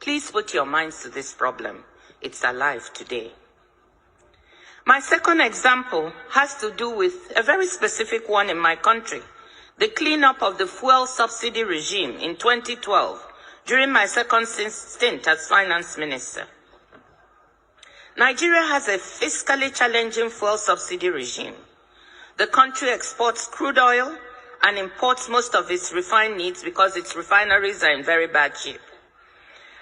Please put your minds to this problem. It's alive today. My second example has to do with a very specific one in my country, the cleanup of the fuel subsidy regime in 2012 during my second stint as finance minister. Nigeria has a fiscally challenging fuel subsidy regime. The country exports crude oil and imports most of its refined needs because its refineries are in very bad shape,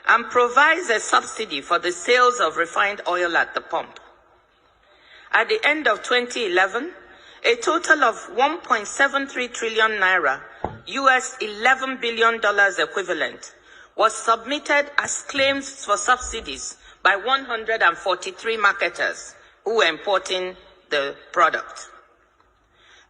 and provides a subsidy for the sales of refined oil at the pump. At the end of 2011, a total of 1.73 trillion naira, US $11 billion equivalent, was submitted as claims for subsidies by 143 marketers who were importing the product.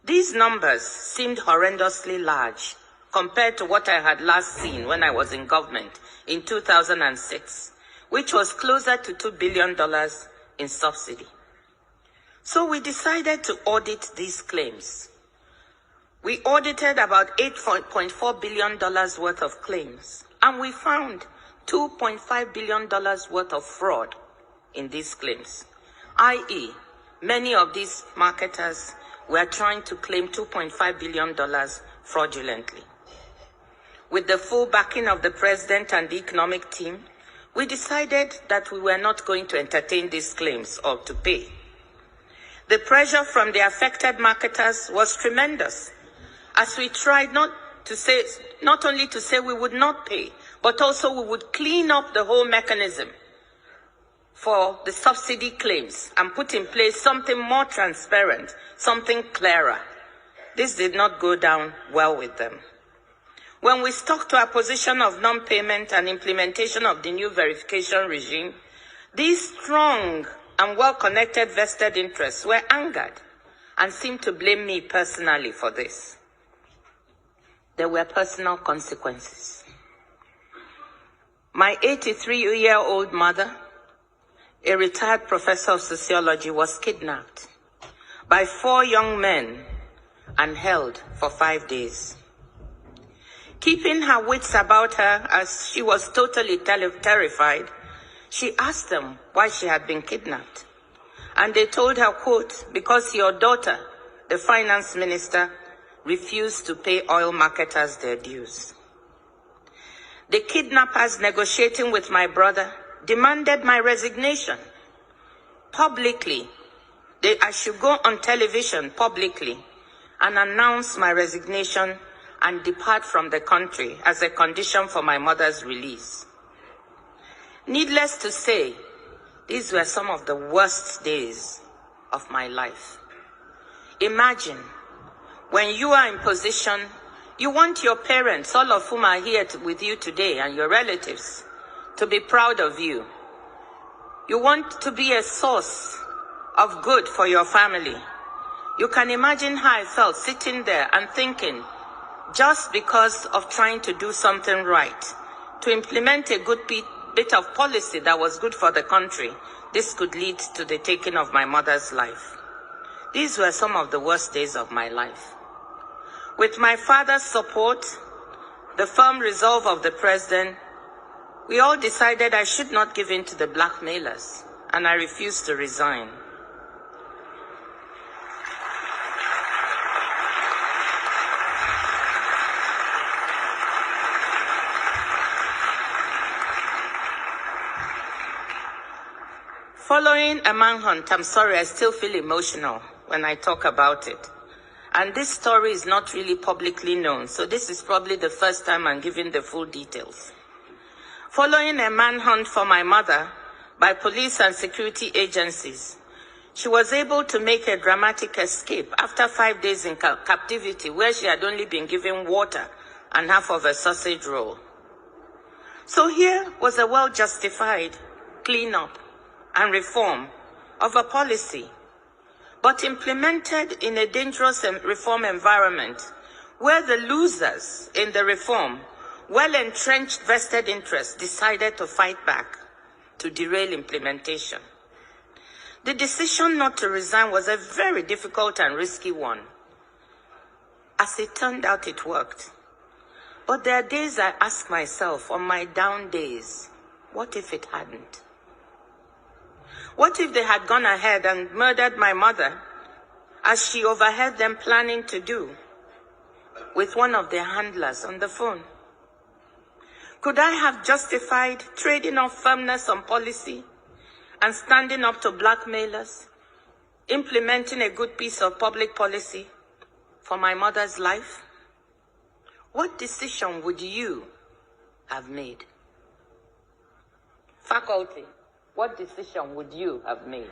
These numbers seemed horrendously large compared to what I had last seen when I was in government in 2006, which was closer to $2 billion in subsidy. So we decided to audit these claims. We audited about $8.4 billion worth of claims, and we found $2.5 billion worth of fraud in these claims, i.e., many of these marketers were trying to claim $2.5 billion fraudulently. With the full backing of the president and the economic team, we decided that we were not going to entertain these claims or to pay. The pressure from the affected marketers was tremendous, as we tried not only to say we would not pay, but also we would clean up the whole mechanism for the subsidy claims and put in place something more transparent, something clearer. This did not go down well with them. When we stuck to our position of non-payment and implementation of the new verification regime, these strong and well-connected vested interests were angered and seemed to blame me personally for this. There were personal consequences. My 83-year-old mother, a retired professor of sociology, was kidnapped by 4 young men and held for 5 days. Keeping her wits about her as she was totally terrified, she asked them why she had been kidnapped. And they told her, quote, because your daughter, the finance minister, refused to pay oil marketers their dues. The kidnappers, negotiating with my brother, demanded my resignation publicly. I should go on television publicly and announce my resignation and depart from the country as a condition for my mother's release. Needless to say, these were some of the worst days of my life. Imagine, when you are in position, you want your parents, all of whom are here with you today, and your relatives, to be proud of you. You want to be a source of good for your family. You can imagine how I felt sitting there and thinking, just because of trying to do something right, to implement a good bit of policy that was good for the country, this could lead to the taking of my mother's life. These were some of the worst days of my life. With my father's support, the firm resolve of the president, we all decided I should not give in to the blackmailers, and I refused to resign. Following a manhunt, I'm sorry, I still feel emotional when I talk about it. And this story is not really publicly known, so this is probably the first time I'm giving the full details. Following a manhunt for my mother by police and security agencies, she was able to make a dramatic escape after 5 days in captivity, where she had only been given water and half of a sausage roll. So here was a well-justified cleanup and reform of a policy, but implemented in a dangerous reform environment where the losers in the reform, well-entrenched vested interests, decided to fight back to derail implementation. The decision not to resign was a very difficult and risky one. As it turned out, it worked. But there are days I ask myself, on my down days, What if it hadn't? What if they had gone ahead and murdered my mother, as she overheard them planning to do, with one of their handlers on the phone? Could I have justified trading off firmness on policy and standing up to blackmailers, implementing a good piece of public policy for my mother's life? What decision would you have made? Faculty, what decision would you have made?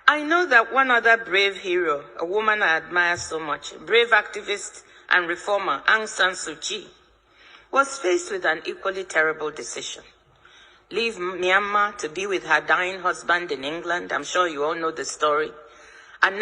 I know that one other brave hero, a woman I admire so much, a brave activist and reformer, Aung San Suu Kyi, was faced with an equally terrible decision. Leave Myanmar to be with her dying husband in England. I'm sure you all know the story. And